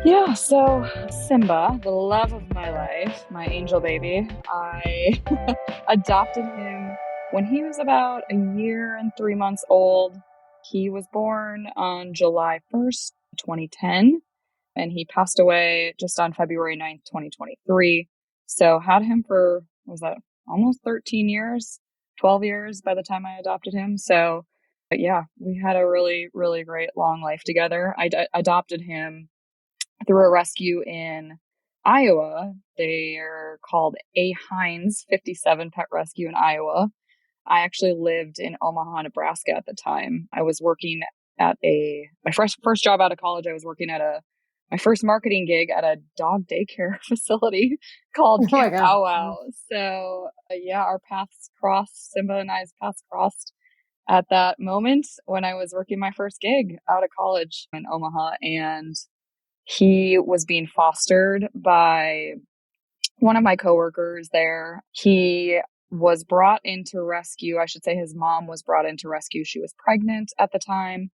Yeah, so Simba, the love of my life, my angel baby, I adopted him when he was about a year and 3 months old. He was born on July 1st, 2010, and he passed away just on February 9th, 2023. So had him for, what was that, almost 13 years, 12 years by the time I adopted him. So, but yeah, we had a really, really great long life together. Adopted him through a rescue in Iowa. They're called A. Hines 57 Pet Rescue in Iowa. I actually lived in Omaha, Nebraska at the time. I was working at my first job out of college. I was working at my first marketing gig at a dog daycare facility called Oh my Camp God. Bow Wow. Wow. So yeah, our paths crossed. Simba and I's paths crossed at that moment when I was working my first gig out of college in Omaha, and he was being fostered by one of my coworkers there. He was brought into rescue. I should say his mom was brought into rescue. She was pregnant at the time.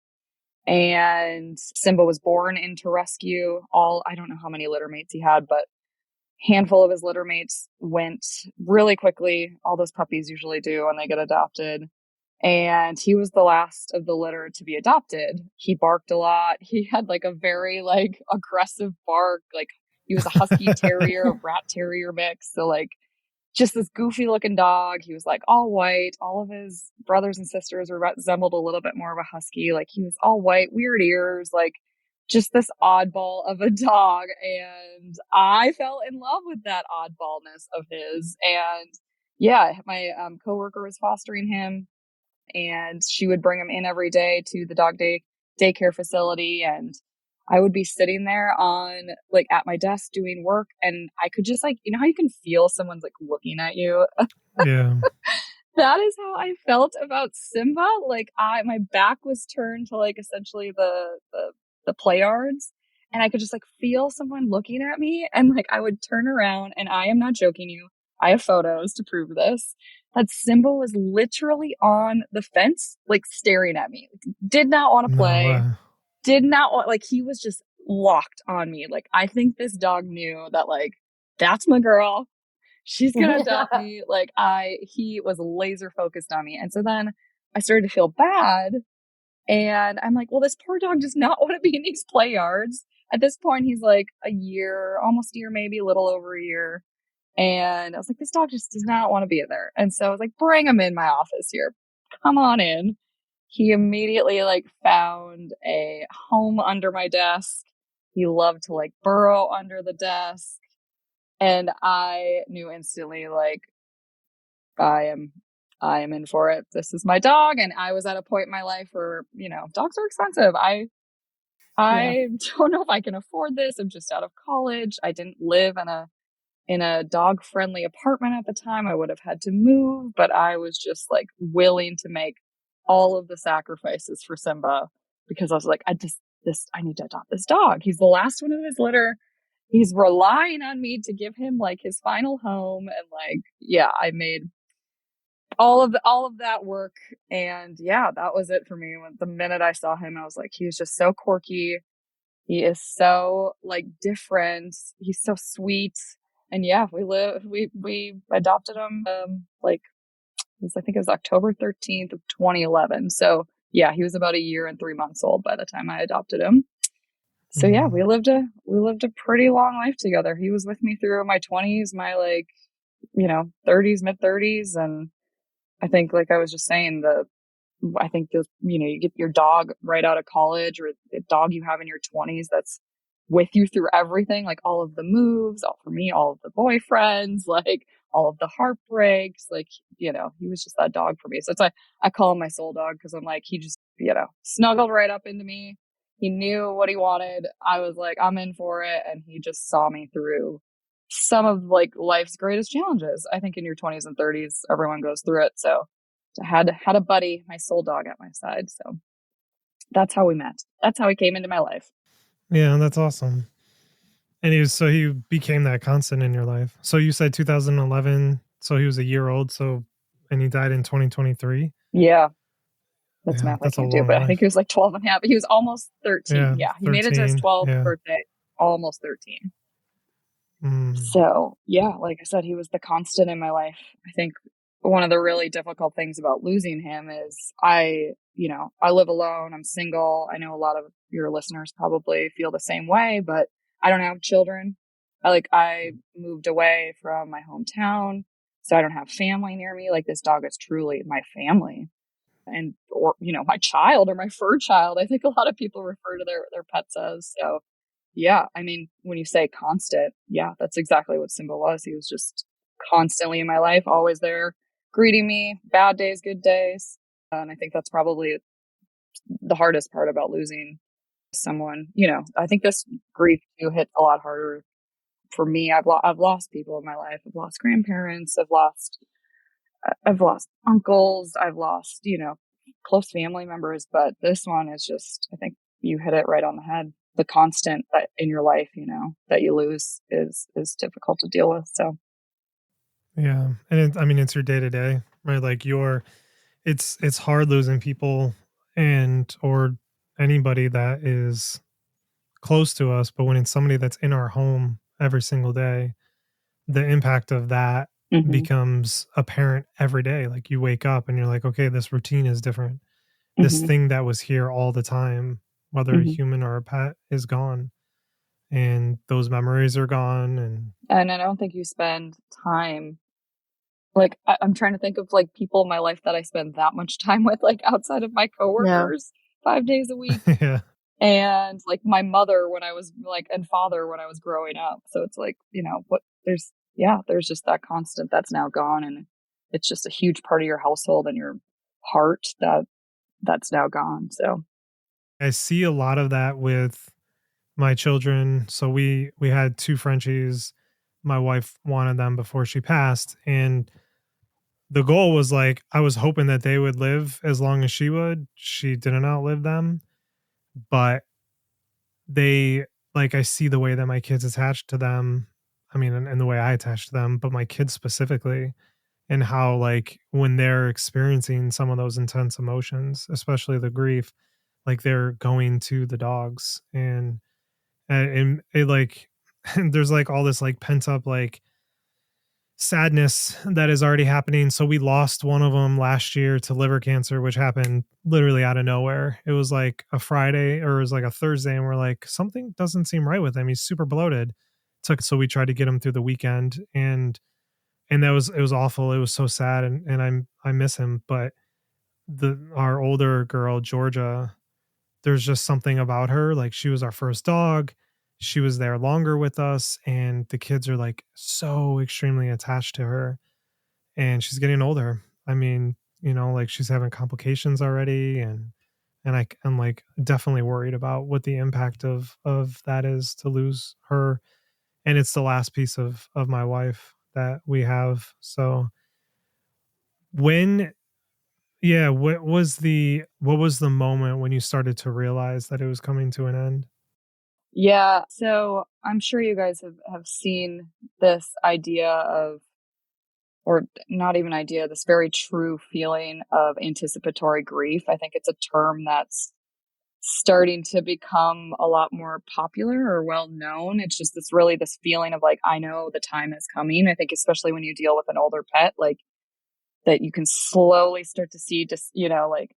And Simba was born into rescue. I don't know how many litter mates he had, but handful of his litter mates went really quickly. All those puppies usually do when they get adopted. And he was the last of the litter to be adopted. He barked a lot. He had like a very like aggressive bark. Like he was a husky terrier, rat terrier mix. So like just this goofy looking dog. He was like all white. All of his brothers and sisters resembled a little bit more of a husky. Like he was all white, weird ears, like just this oddball of a dog. And I fell in love with that oddballness of his. And yeah, my coworker was fostering him, and she would bring him in every day to the daycare facility, and I would be sitting there on like at my desk doing work, and I could just like, you know how you can feel someone's like looking at you. Yeah. That is how I felt about Simba. Like my back was turned to like essentially the play yards, and I could just like feel someone looking at me, and like I would turn around, and I am not joking you. I have photos to prove this. That Simba was literally on the fence, like staring at me. Did not want to No play. way. Did not want, like, he was just locked on me. Like, I think this dog knew that, like, that's my girl. She's gonna adopt Yeah. me. Like, he was laser focused on me. And so then I started to feel bad. And I'm like, well, this poor dog does not want to be in these play yards. At this point, he's like a year, almost a year, maybe a little over a year. And I was like, this dog just does not want to be there. And so I was like, bring him in my office here. Come on in. He immediately like found a home under my desk. He loved to like burrow under the desk. And I knew instantly, like, I am I am in for it. This is my dog. And I was at a point in my life where, dogs are expensive. Yeah. I don't know if I can afford this. I'm just out of college. I didn't live in a dog friendly apartment at the time. I would have had to move, but I was just like willing to make all of the sacrifices for Simba, because I was like, I need to adopt this dog. He's the last one of his litter. He's relying on me to give him like his final home. And like, yeah, I made all of that work. And yeah, that was it for me. When the minute I saw him, I was like, he was just so quirky. He is so like different. He's so sweet. And yeah, we adopted him like I think it was October 13th of 2011. So yeah, he was about a year and 3 months old by the time I adopted him. So yeah, Mm. we lived a pretty long life together. He was with me through my 20s, my like, 30s, mid 30s, and I think like I was just saying, I think those, you get your dog right out of college, or the dog you have in your 20s that's with you through everything, like all of the moves, all for me, all of the boyfriends, like all of the heartbreaks, like, he was just that dog for me. So it's like, I call him my soul dog, because I'm like, he just, snuggled right up into me. He knew what he wanted. I was like, I'm in for it. And he just saw me through some of like life's greatest challenges. I think in your 20s and 30s, everyone goes through it. So I had a buddy, my soul dog, at my side. So that's how we met. That's how he came into my life. Yeah, that's awesome. And he became that constant in your life. So you said 2011, so he was a year old, and he died in 2023. Yeah, that's Yeah, math I that's a can't do, long but I think he life. was like 12 and a half. He was almost 13. Yeah, Yeah, he made it to his 13. 12th Yeah. birthday. almost 13. Mm. So, yeah, like I said, he was the constant in my life. I think one of the really difficult things about losing him is I live alone, I'm single. I know a lot of your listeners probably feel the same way, but I don't have children. I moved away from my hometown, so I don't have family near me. Like, this dog is truly my family and or my child or my fur child. I think a lot of people refer to their pets as. So yeah, I mean, when you say constant, yeah, that's exactly what Simba was. He was just constantly in my life, always there, greeting me, bad days, good days. And I think that's probably the hardest part about losing someone. I think this grief too hits a lot harder for me. I've lost people in my life. I've lost grandparents. I've lost uncles. I've lost close family members. But this one is just, I think you hit it right on the head. The constant that in your life, that you lose is difficult to deal with. So Yeah, and I mean, it's your day to day, right? Like it's hard losing people and or anybody that is close to us, but when it's somebody that's in our home every single day, the impact of that hmm becomes apparent every day. Like you wake up and you're like, okay, this routine is different. This hmm thing that was here all the time, whether a hmm human or a pet, is gone. And those memories are gone. And and I don't think you spend time I'm trying to think of like people in my life that I spend that much time with, like outside of my Yeah. coworkers, 5 days a week. yeah, And like my mother when I was like, and father when I was growing up. So it's like, there's just that constant that's now gone. And it's just a huge part of your household and your heart that's now gone. So, I see a lot of that with my children. So we had two Frenchies. My wife wanted them before she passed, and the goal was like I was hoping that they would live as long as she would. She didn't outlive them, but they like I see the way that my kids attached to them. I mean, and the way I attach to them, but my kids specifically, and how like when they're experiencing some of those intense emotions, especially the grief, like they're going to the dogs and it like there's like all this like pent up like sadness that is already happening. So we lost one of them last year to liver cancer, which happened literally out of nowhere. It was like a Friday or it was like a Thursday, and we're like, something doesn't seem right with him. He's super bloated. So we tried to get him through the weekend, and it was awful. It was so sad, and I miss him. But our older girl Georgia, there's just something about her. Like she was our first dog. She was there longer with us, and the kids are like so extremely attached to her, and she's getting older. I mean, like she's having complications already, I'm like definitely worried about what the impact of that is to lose her. And it's the last piece of my wife that we have. So when yeah, what was the moment when you started to realize that it was coming to an end? yeah. So I'm sure you guys have seen this idea of, or not even idea, this very true feeling of anticipatory grief. I think it's a term that's starting to become a lot more popular or well known. It's just this feeling of like, I know the time is coming. I think especially when you deal with an older pet, like that you can slowly start to see just, like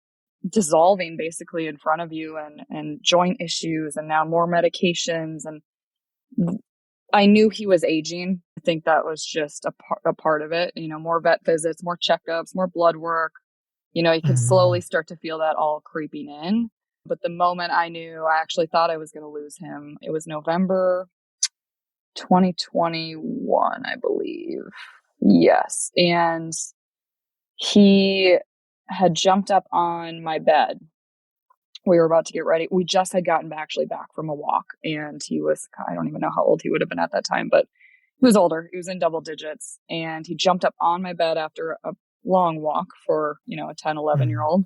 dissolving basically in front of you and joint issues and now more medications. And I knew he was aging. I think that was just a part of it, more vet visits, more checkups, more blood work. You could slowly Mhm. start to feel that all creeping in. But the moment I knew, I actually thought I was going to lose him. It was November 2021, I believe. Yes. And he had jumped up on my bed. We were about to get ready. We just had gotten back from a walk, and he was, I don't even know how old he would have been at that time, but he was older. He was in double digits, and he jumped up on my bed after a long walk for, a 10, 11 year Mhm. old.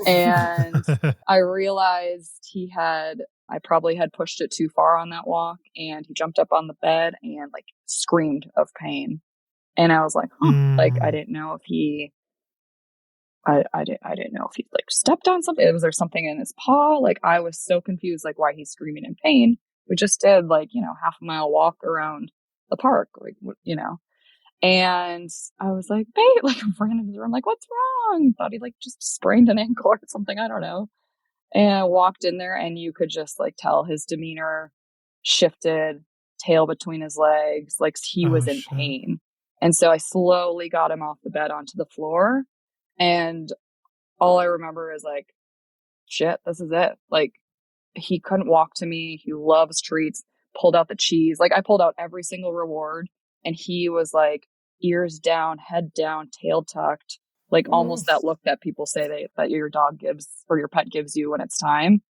And I realized I probably had pushed it too far on that walk, and he jumped up on the bed and like screamed of pain. And I was like, huh, like I Mm. didn't know if I didn't know if he like stepped on something. Was there something in his paw? Like I was so confused, like why he's screaming in pain. we just did like, half a mile walk around the park, like, and I was like, babe, like, I ran into the room, like, what's wrong? Thought he like just sprained an ankle or something. I don't know. And I walked in there and you could just like tell his demeanor shifted, tail between his legs, like he Oh was in shit. pain. And so I slowly got him off the bed onto the floor. And all I remember is like, shit, this is it. Like, he couldn't walk to me. He loves treats, pulled out the cheese. Like, I pulled out every single reward. And he was like, ears down, head down, tail tucked, like almost that look that people say that your dog gives or your pet gives you when it's time.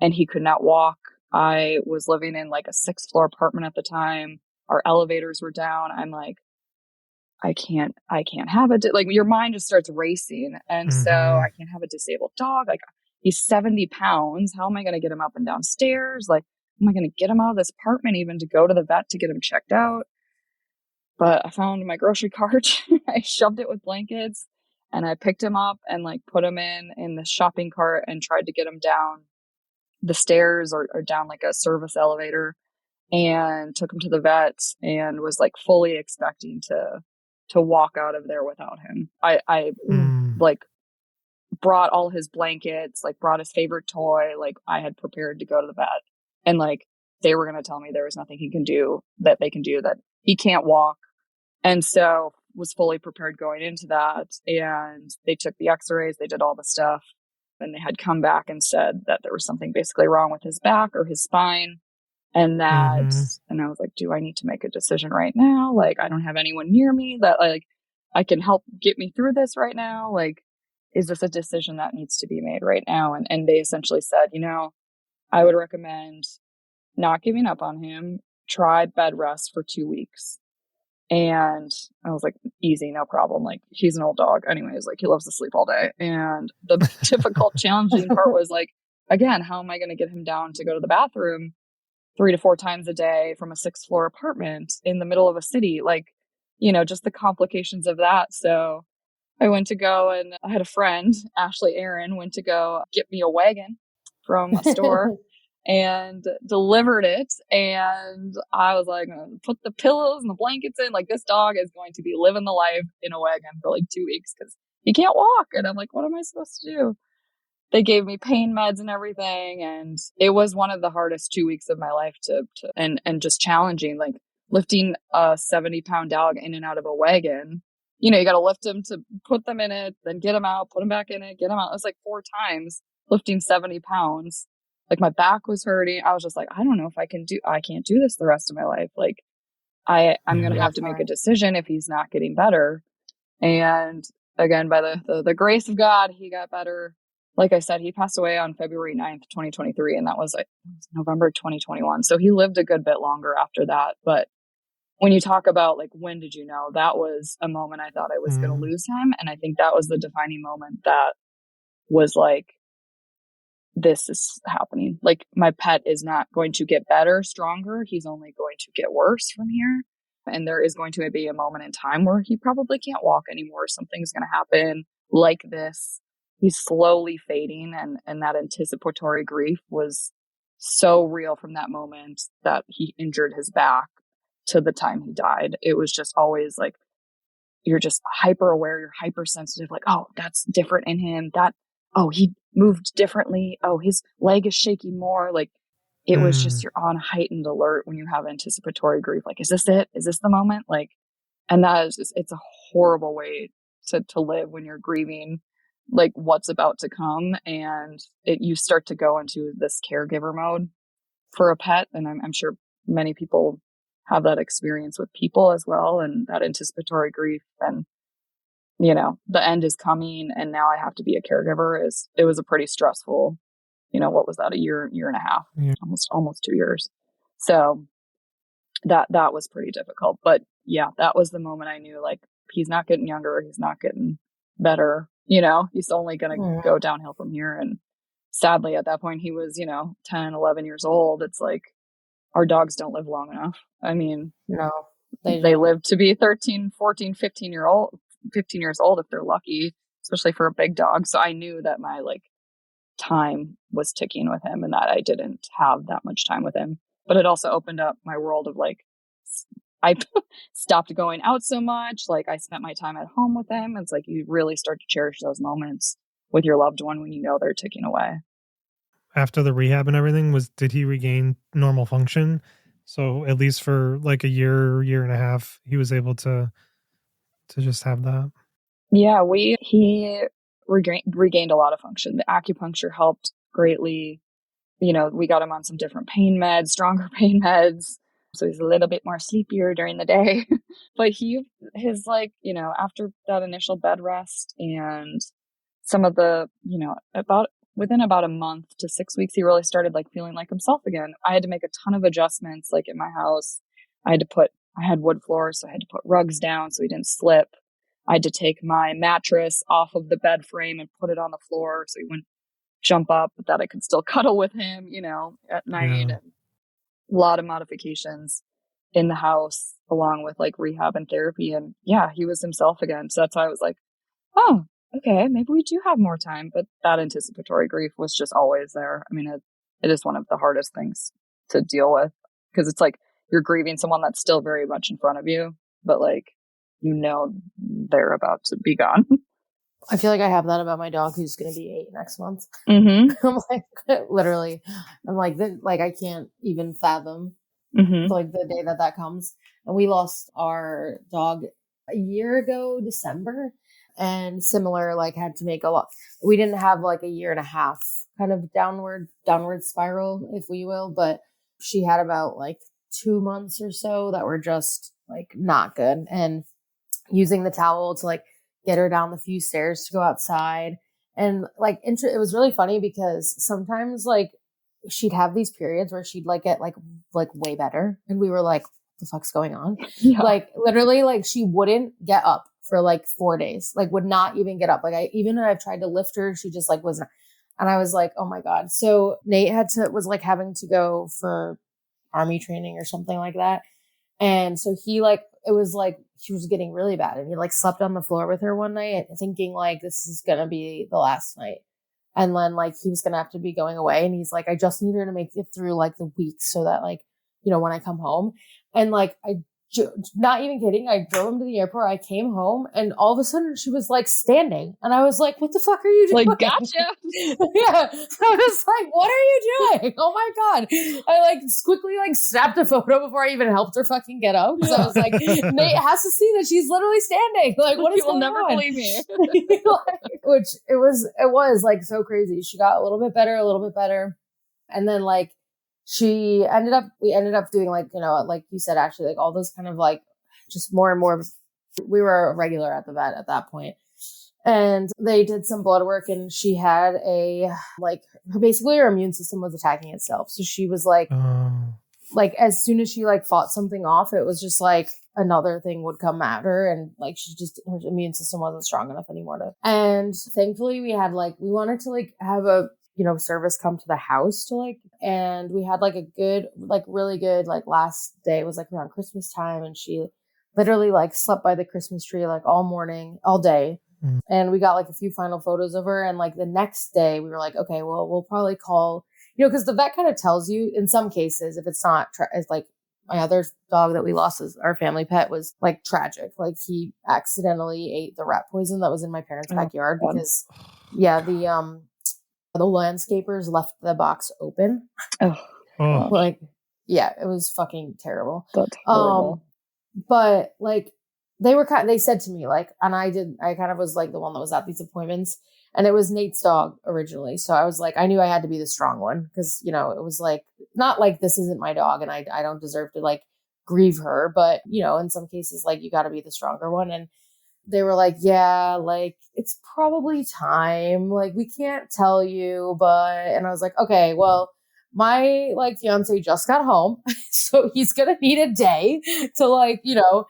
And he could not walk. I was living in like a 6th floor apartment at the time. Our elevators were down. I'm like, I can't have it. Like, your mind just starts racing. And so Mm-hmm. I can't have a disabled dog. Like, he's 70 pounds. How am I going to get him up and down stairs? Like, am I going to get him out of this apartment even to go to the vet to get him checked out? But I found my grocery cart. I shoved it with blankets and I picked him up and like put him in the shopping cart and tried to get him down the stairs or down like a service elevator, and took him to the vet and was like fully expecting to walk out of there without him. I Mm. like brought all his blankets, like brought his favorite toy, like I had prepared to go to the vet, and like they were going to tell me there was nothing he can do, that they can do, that he can't walk. And so was fully prepared going into that. And they took the x-rays, they did all the stuff, and they had come back and said that there was something basically wrong with his back or his spine. And Mm-hmm. and I was like, do I need to make a decision right now? Like, I don't have anyone near me that like I can help get me through this right now. Like, is this a decision that needs to be made right now? And they essentially said, I would recommend not giving up on him. Try bed rest for 2 weeks. And I was like, easy, no problem. Like, he's an old dog. Anyways, like, he loves to sleep all day. And the difficult, challenging part was like, again, how am I going to get him down to go to the bathroom 3 to 4 times a day from a 6th floor apartment in the middle of a city? Like, just the complications of that. So I went to go, and I had a friend, Ashley Aaron, went to go get me a wagon from a store and delivered it. And I was like, put the pillows and the blankets in. Like, this dog is going to be living the life in a wagon for like 2 weeks because he can't walk. And I'm like, what am I supposed to do? They gave me pain meds and everything. And it was one of the hardest 2 weeks of my life and just challenging, like lifting a 70-pound dog in and out of a wagon. You got to lift him to put them in it, then get him out, put him back in it, get him out. It was like 4 times lifting 70 pounds. Like, my back was hurting. I was just like, I don't know if I can't do this the rest of my life. Like, I'm going to Yeah. have to make a decision if he's not getting better. And again, by the grace of God, he got better. Like I said, he passed away on February 9th, 2023. And that was like November 2021. So he lived a good bit longer after that. But when you talk about like, when did you know, that was a moment I thought I was going to Mm. lose him. And I think that was the defining moment that was like, this is happening. Like, my pet is not going to get better, stronger. He's only going to get worse from here. And there is going to be a moment in time where he probably can't walk anymore. Something's going to happen like this. He's slowly fading. And that anticipatory grief was so real from that moment that he injured his back to the time he died. It was just always like, you're just hyper aware, you're hypersensitive, like, oh, that's different in him. Oh, he moved differently. Oh, his leg is shaking more. Like, it was just, Mm. you're on heightened alert when you have anticipatory grief. Like, is this it? Is this the moment? Like, and that is just, it's a horrible way to live when you're grieving, like, what's about to come. And you start to go into this caregiver mode for a pet. And I'm sure many people have that experience with people as well, and that anticipatory grief. And the end is coming, and now I have to be a caregiver. It was a pretty stressful, what was that, a year and a half, Yeah. almost 2 years. So that was pretty difficult. But yeah, that was the moment I knew, like, he's not getting younger, he's not getting better. He's only going to go downhill from here. And sadly, at that point, he was 10, 11 years old. It's like, our dogs don't live long enough. I mean, No, they live to be 13, 14, 15 years old if they're lucky, especially for a big dog. So I knew that my like time was ticking with him and that I didn't have that much time with him. but it also opened up my world of like, I stopped going out so much. Like I spent my time at home with them. It's like you really start to cherish those moments with your loved one when you know they're ticking away. After the rehab and everything, did he regain normal function? So at least for like a year and a half, he was able to just have that. Yeah, he regained a lot of function. The acupuncture helped greatly. You know, we got him on some different pain meds, stronger pain meds. So he's a little bit more sleepier during the day. But his like, you know, after that initial bed rest and some of the, you know, within about a month to 6 weeks, he really started like feeling like himself again. I had to make a ton of adjustments like in my house. I had wood floors, so I had to put rugs down so he didn't slip. I had to take my mattress off of the bed frame and put it on the floor so he wouldn't jump up, but that I could still cuddle with him, you know, at night. Yeah. And a lot of modifications in the house along with like rehab and therapy. And yeah, he was himself again. So that's why I was like, oh, okay, maybe we do have more time. But that anticipatory grief was just always there. I mean, it is one of the hardest things to deal with because it's like you're grieving someone that's still very much in front of you, but like, you know, they're about to be gone. I feel like I have that about my dog who's going to be 8 next month. Mm-hmm. I'm like, literally, I'm like, I can't even fathom like the day that comes. And we lost our dog a year ago, December, and similar, like had to make a lot. We didn't have like a year and a half kind of downward spiral, if we will, but she had about like 2 months or so that were just like not good. And using the towel to like get her down the few stairs to go outside. And like, it was really funny because sometimes like she'd have these periods where she'd like get like way better. And we were like, the fuck's going on? Yeah. Like literally like she wouldn't get up for like 4 days, like would not even get up. Like even when I've tried to lift her, she just like wasn't. And I was like, oh my God. So Nate was like having to go for army training or something like that. And so it was like she was getting really bad. And he like slept on the floor with her one night thinking like this is going to be the last night. And then like he was going to have to be going away. And he's like, I just need her to make it through like the week so that like, you know, when I come home. And like, not even kidding, I drove him to the airport. I came home and all of a sudden she was like standing. And I was like, what the fuck are you doing? Like, gotcha. Yeah. I was like, what are you doing? Oh my God. I like quickly like snapped a photo before I even helped her fucking get up. Because I was like, Nate has to see that she's literally standing. Like, what is going on? You'll never believe me. Which it was like so crazy. She got a little bit better. And then like, we ended up doing like, you know, like you said, actually like all those kind of like just more and more. We were a regular at the vet at that point. And they did some blood work and she had basically her immune system was attacking itself. So she was like, like as soon as she like fought something off, it was just like another thing would come at her. And like, her immune system wasn't strong enough anymore and thankfully we wanted to like have a, you know, service come to the house to like, and we had like a good, like really good, like last day was like around Christmas time. And she literally like slept by the Christmas tree, like all day. And we got like a few final photos of her. And like the next day we were like, okay, well, we'll probably call, you know, cause the vet kind of tells you in some cases, if it's not, it's like my other dog that we lost as our family pet was like tragic. Like he accidentally ate the rat poison that was in my parents' backyard because the landscapers left the box open. Like, yeah, it was fucking terrible. That's horrible. But like they said to me like, and I kind of was like the one that was at these appointments and it was Nate's dog originally. So I was like, I knew I had to be the strong one because, you know, it was like, not like this isn't my dog and I don't deserve to like grieve her, but you know, in some cases, like you got to be the stronger one. And they were like, yeah, like it's probably time. Like we can't tell you, and I was like, okay, well, my like fiance just got home. So he's going to need a day to like, you know,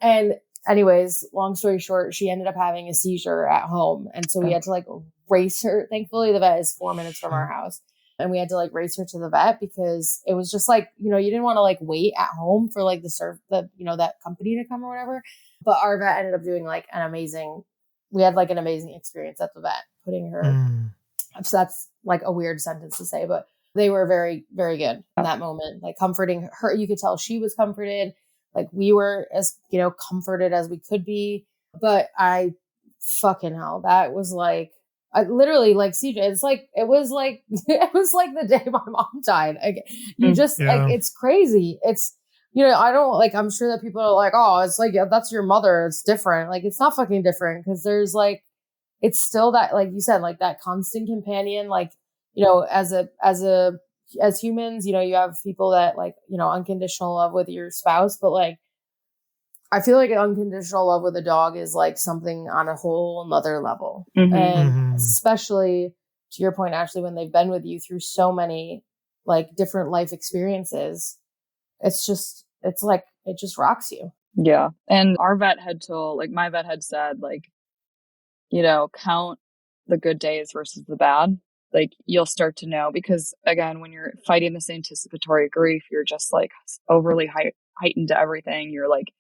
and anyways, long story short, she ended up having a seizure at home. And so we had to like race her. Thankfully, the vet is 4 minutes from our house. And we had to like race her to the vet because it was just like, you know, you didn't want to like wait at home for like that company to come or whatever. But our vet ended up doing like we had like an amazing experience at the vet putting her. So that's like a weird sentence to say, but They were very, very good in that moment, like comforting her. You could tell she was comforted. Like we were as, comforted as we could be. But fucking hell, that was like, I literally like CJ. It was like the day my mom died. Like, it's crazy. It's, I don't like, I'm sure that people are like, oh, it's like, yeah, that's your mother. It's different. Like, it's not fucking different because there's like, it's still that, like you said, like that constant companion, like, as humans, you have people that like, unconditional love with your spouse, but like, I feel like an unconditional love with a dog is like something on a whole nother level. And especially to your point, Ashley, when they've been with you through so many like different life experiences, it's like, it just rocks you. Yeah. And our vet had told, like my vet had said, like, count the good days versus the bad. Like you'll start to know, because again, when you're fighting this anticipatory grief, you're just like overly heightened to everything. You're like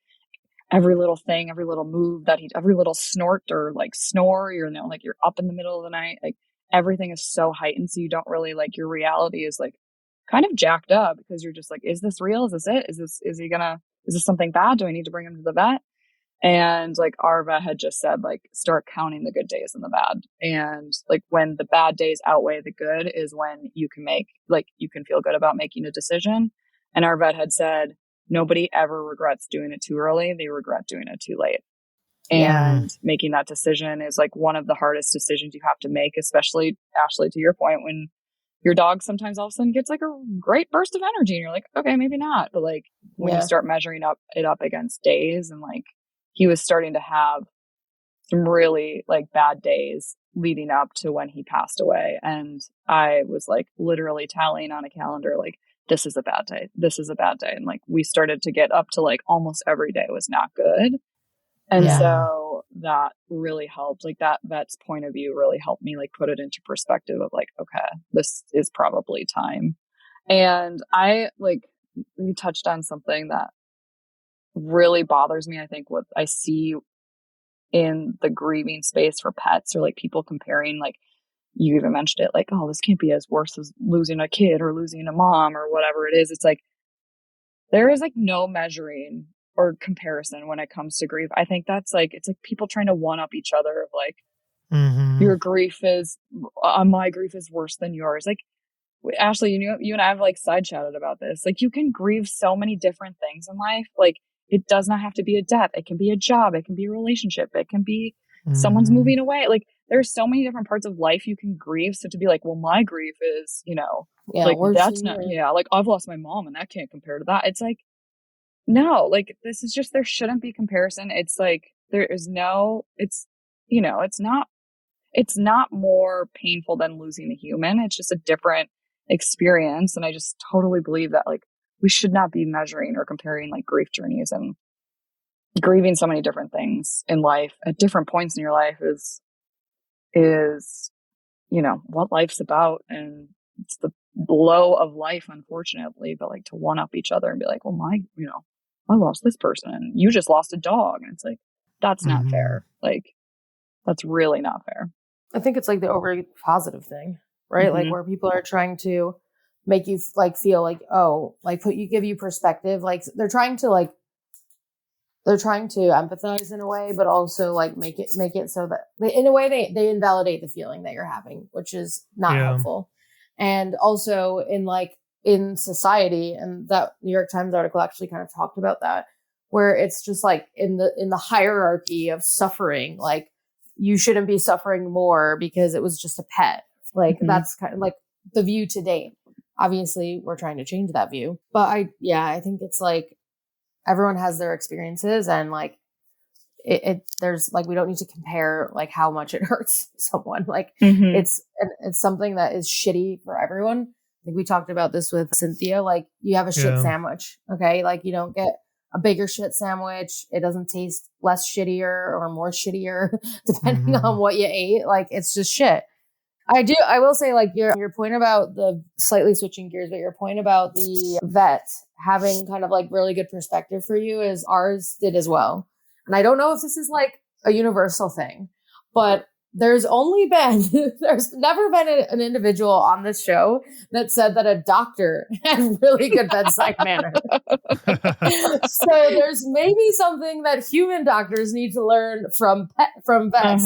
every little thing, every little move every little snort or like snore, like you're up in the middle of the night. Like everything is so heightened. So you don't really like, your reality is like kind of jacked up because you're just like, is this real? Is this it? Is this something bad? Do I need to bring him to the vet? And like our vet had just said, like, start counting the good days and the bad. And like when the bad days outweigh the good is when you can feel good about making a decision. And our vet had said, nobody ever regrets doing it too early. They regret doing it too late. And making that decision is like one of the hardest decisions you have to make, especially, Ashley, to your point, when your dog sometimes all of a sudden gets like a great burst of energy and you're like, okay, maybe not. But like when you start measuring it up against days, and like he was starting to have some really like bad days leading up to when he passed away. And I was like literally tallying on a calendar, like, this is a bad day. This is a bad day. And like, we started to get up to like almost every day was not good. And so that really helped. Like that vet's point of view really helped me like put it into perspective of like, okay, this is probably time. And you touched on something that really bothers me. I think what I see in the grieving space for pets, or like people comparing, like you even mentioned it, like, oh, this can't be as worse as losing a kid or losing a mom or whatever it is. It's like, there is like no measuring or comparison when it comes to grief. I think that's like, it's like people trying to one up each other of like, your grief is, my grief is worse than yours. Like, Ashley, you and I have like side chatted about this. Like, you can grieve so many different things in life. Like, it does not have to be a death. It can be a job. It can be a relationship. It can be someone's moving away. Like, there's so many different parts of life you can grieve. So to be like, well, my grief is, like, that's not, like I've lost my mom and that can't compare to that. It's like, no, like, this is just, there shouldn't be comparison. It's like, there is no, it's not more painful than losing a human. It's just a different experience. And I just totally believe that like we should not be measuring or comparing like grief journeys, and grieving so many different things in life at different points in your life is what life's about. And it's the blow of life, unfortunately. But like, to one up each other and be like, well, I lost this person and you just lost a dog, and it's like, that's not fair. Like, that's really not fair. I think it's like the overly positive thing, right? Like where people are trying to make you like feel like, oh, like give you perspective. Like they're trying to empathize in a way, but also like make it so that in a way they invalidate the feeling that you're having, which is not helpful. And also in society, and that New York Times article actually kind of talked about that, where it's just like in the hierarchy of suffering, like you shouldn't be suffering more because it was just a pet. Like that's kind of like the view to date. Obviously, we're trying to change that view. But I think it's like everyone has their experiences, and like there's like, we don't need to compare like how much it hurts someone. Like it's something that is shitty for everyone. I think we talked about this with Cynthia. Like, you have a shit sandwich, okay? Like, you don't get a bigger shit sandwich. It doesn't taste less shittier or more shittier depending on what you ate. Like, it's just shit. I will say, like, your point about the slightly switching gears, but your point about the vet having kind of like really good perspective for you is ours did as well. And I don't know if this is like a universal thing, but there's never been an individual on this show that said that a doctor has really good bedside manner. So there's maybe something that human doctors need to learn from vets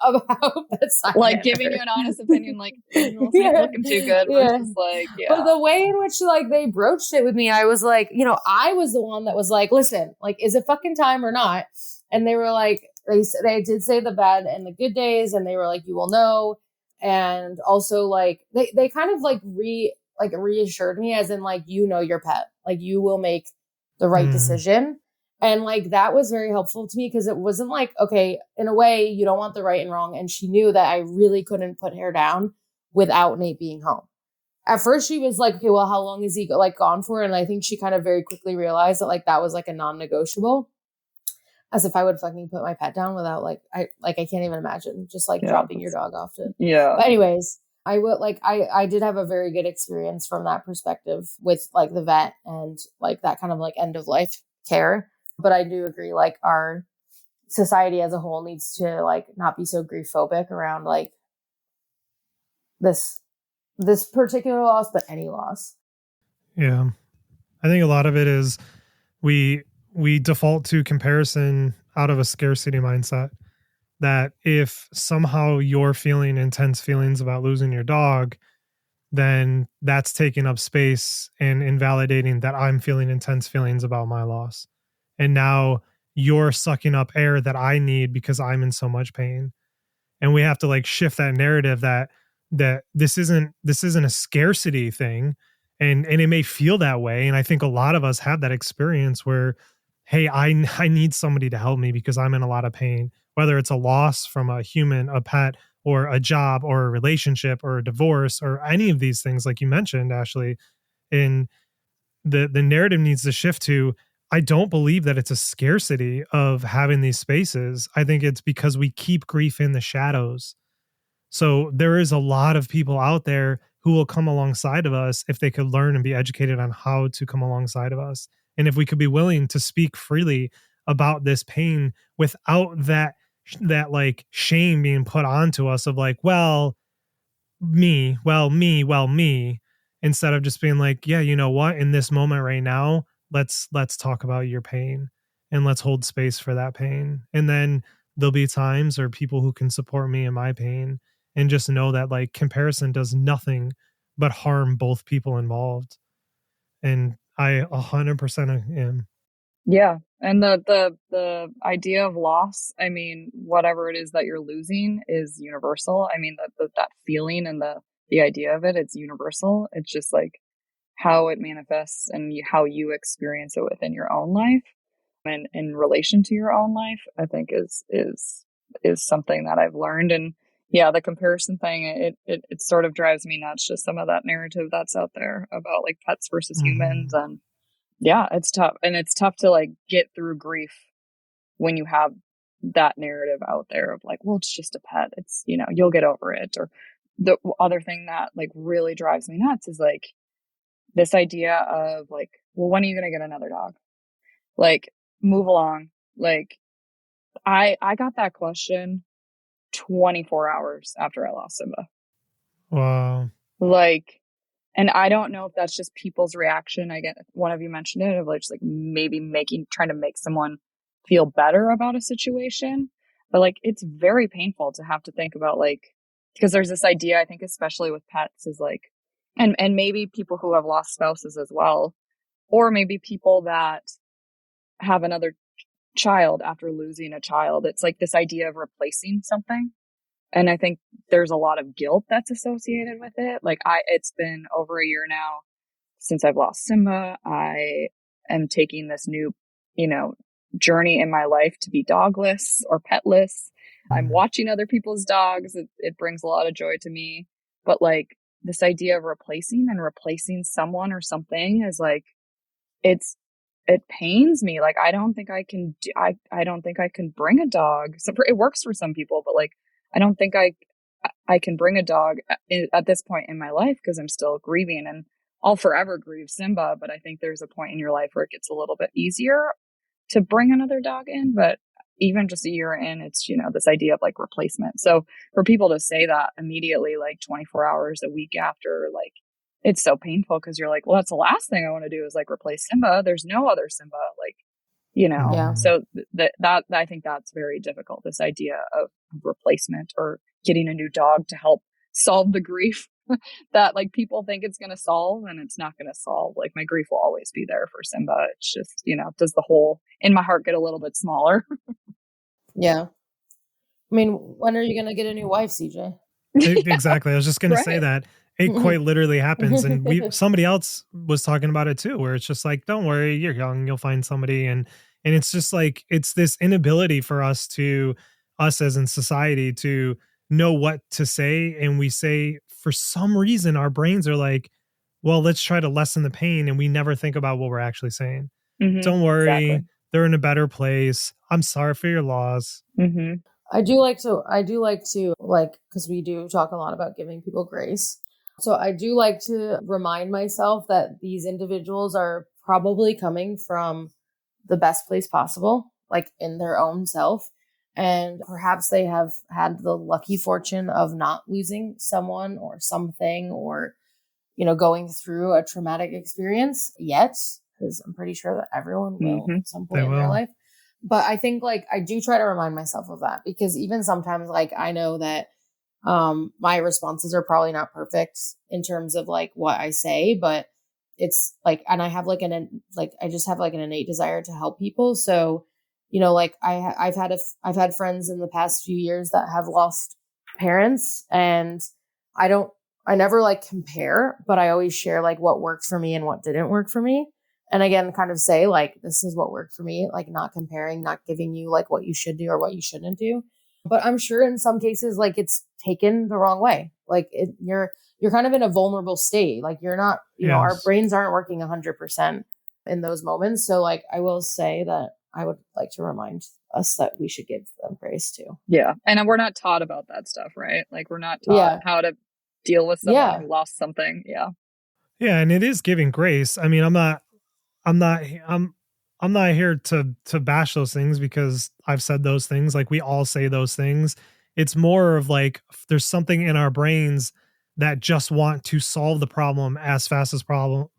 about bedside like manner. giving you an honest opinion, like looking too good versus like, But the way in which like they broached it with me, I was like, I was the one that was like, listen, like, is it fucking time or not? And they were like, they did say the bad and the good days, and they were like, you will know. And also like they kind of like reassured me, as in like, your pet, like you will make the right decision. And like that was very helpful to me, because it wasn't like, okay, in a way you don't want the right and wrong. And she knew that I really couldn't put hair down without Nate being home. At first she was like, okay, well, how long is he gone for? And I think she kind of very quickly realized that like that was like a non-negotiable. As if I would fucking put my pet down without I can't even imagine just like dropping your dog off to. Yeah. But anyways, I would like, I did have a very good experience from that perspective with like the vet and like that kind of like end of life care. But I do agree, like our society as a whole needs to like not be so grief phobic around like this particular loss, but any loss. Yeah. I think a lot of it is we default to comparison out of a scarcity mindset, that if somehow you're feeling intense feelings about losing your dog, then that's taking up space and invalidating that I'm feeling intense feelings about my loss. And now you're sucking up air that I need because I'm in so much pain. And we have to like shift that narrative that this isn't a scarcity thing. And it may feel that way. And I think a lot of us have that experience where, hey, I need somebody to help me because I'm in a lot of pain, whether it's a loss from a human, a pet, or a job, or a relationship, or a divorce, or any of these things, like you mentioned, Ashley. And the narrative needs to shift to, I don't believe that it's a scarcity of having these spaces. I think it's because we keep grief in the shadows. So there is a lot of people out there who will come alongside of us if they could learn and be educated on how to come alongside of us. And if we could be willing to speak freely about this pain without that like shame being put onto us of like, well, me, instead of just being like, yeah, you know what, in this moment right now, let's talk about your pain and let's hold space for that pain. And then there'll be times or people who can support me in my pain, and just know that like comparison does nothing but harm both people involved. And I 100% am. Yeah. And the idea of loss, I mean, whatever it is that you're losing is universal. I mean, that feeling and the idea of it, it's universal. It's just like how it manifests and how you experience it within your own life and in relation to your own life, I think is something that I've learned. And yeah, the comparison thing, it sort of drives me nuts, just some of that narrative that's out there about like pets versus humans. And yeah, it's tough. And it's tough to like get through grief when you have that narrative out there of like, well, it's just a pet. It's, you'll get over it. Or the other thing that like really drives me nuts is like this idea of like, well, when are you going to get another dog? Like, move along. Like, I got that question 24 hours after I lost Simba. Wow. Like, and I don't know if that's just people's reaction. I get one of you mentioned it of like, just like maybe trying to make someone feel better about a situation. But like, it's very painful to have to think about like, because there's this idea, I think, especially with pets is like, and maybe people who have lost spouses as well, or maybe people that have another child after losing a child. It's like this idea of replacing something. And I think there's a lot of guilt that's associated with it. Like it's been over a year now since I've lost Simba. I am taking this new, journey in my life to be dogless or petless. I'm watching other people's dogs. It brings a lot of joy to me. But like this idea of replacing someone or something is like, it pains me. Like, I don't think I can I don't think I can bring a dog. So it works for some people, but like, I don't think I can bring a dog at this point in my life because I'm still grieving, and I'll forever grieve Simba. But I think there's a point in your life where it gets a little bit easier to bring another dog in. But even just a year in, it's, this idea of like replacement. So for people to say that immediately, like 24 hours a week after, like, it's so painful because you're like, well, that's the last thing I want to do is like replace Simba. There's no other Simba, like, Yeah. so that I think that's very difficult. This idea of replacement or getting a new dog to help solve the grief that like people think it's going to solve, and it's not going to solve. Like, my grief will always be there for Simba. It's just, does the hole in my heart get a little bit smaller? Yeah. I mean, when are you going to get a new wife, CJ? Exactly. I was just going Right. to say that it quite literally happens. And somebody else was talking about it too, where it's just like, don't worry, you're young, you'll find somebody. And it's just like, it's this inability for us as in society to know what to say. And we say, for some reason, our brains are like, well, let's try to lessen the pain. And we never think about what we're actually saying. Don't worry. Exactly. They're in a better place. I'm sorry for your loss. Mm-hmm. I do like to, because we do talk a lot about giving people grace. So I do like to remind myself that these individuals are probably coming from the best place possible, like in their own self. And perhaps they have had the lucky fortune of not losing someone or something, or, going through a traumatic experience yet, because I'm pretty sure that everyone will at some point in their life. But I think like I do try to remind myself of that, because even sometimes like I know that my responses are probably not perfect in terms of like what I say, but it's like, and I have like I just have like an innate desire to help people. So, like I've had friends in the past few years that have lost parents, and I never like compare, but I always share like what worked for me and what didn't work for me. And again, kind of say like, this is what worked for me, like not comparing, not giving you like what you should do or what you shouldn't do. But I'm sure in some cases, like it's taken the wrong way. Like you're kind of in a vulnerable state. Like you're not, our brains aren't working 100% in those moments. So like, I will say that I would like to remind us that we should give them grace too. Yeah. And we're not taught about that stuff, right? Like we're not taught how to deal with someone who lost something. Yeah. Yeah. And it is giving grace. I mean, I'm not here to bash those things because I've said those things. Like we all say those things. It's more of like there's something in our brains that just want to solve the problem as fast as possible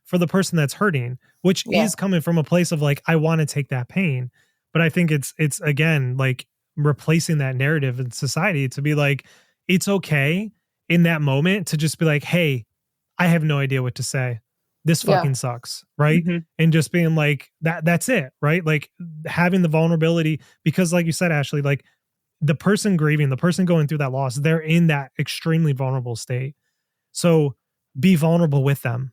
for the person that's hurting, which is coming from a place of like, I want to take that pain. But I think it's again, like replacing that narrative in society to be like, it's okay in that moment to just be like, hey, I have no idea what to say. This fucking sucks. Right. Mm-hmm. And just being like that's it. Right. Like having the vulnerability, because like you said, Ashley, like the person grieving, the person going through that loss, they're in that extremely vulnerable state. So be vulnerable with them.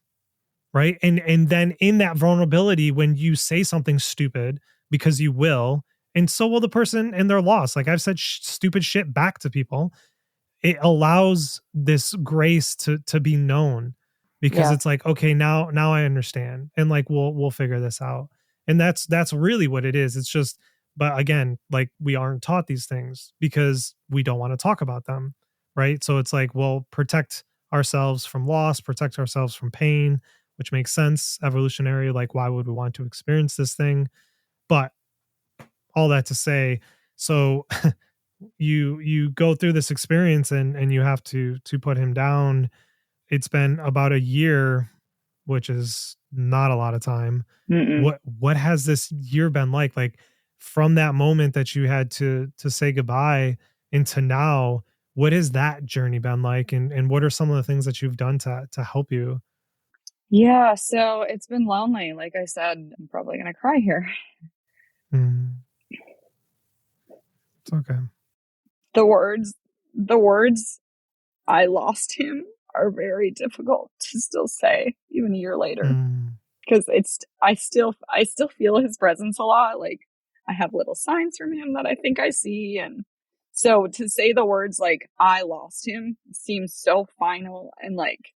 Right. And then in that vulnerability, when you say something stupid, because you will, and so will the person in their loss. Like I've said stupid shit back to people. It allows this grace to be known, because it's like, okay, now I understand. And like, we'll figure this out. And that's really what it is. It's just, but again, like we aren't taught these things because we don't want to talk about them. Right. So it's like, well, protect ourselves from loss, protect ourselves from pain, which makes sense. Evolutionary. Like, why would we want to experience this thing? But all that to say, so you go through this experience and you have to put him down. It's been about a year, which is not a lot of time. Mm-mm. What has this year been like? Like from that moment that you had to say goodbye into now, what has that journey been like? And what are some of the things that you've done to help you? Yeah, so it's been lonely. Like I said, I'm probably going to cry here. It's okay. The words, I lost him, are very difficult to still say, even a year later. Because I still feel his presence a lot. Like I have little signs from him that I think I see. And so to say the words like, I lost him, seems so final. And like,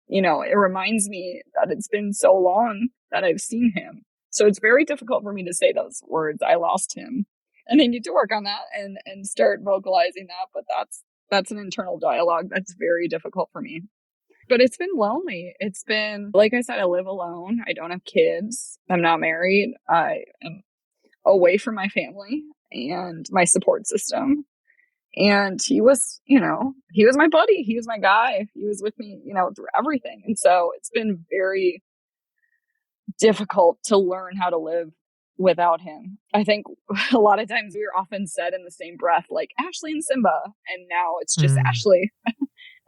it reminds me that it's been so long that I've seen him. So it's very difficult for me to say those words, I lost him. And I need to work on that and start vocalizing that. But that's an internal dialogue that's very difficult for me. But it's been lonely. It's been, like I said, I live alone. I don't have kids. I'm not married. I am away from my family and my support system. And he was, he was my buddy. He was my guy. He was with me, through everything. And so it's been very difficult to learn how to live without him. I think a lot of times we were often said in the same breath, like Ashley and Simba, and now it's just Ashley.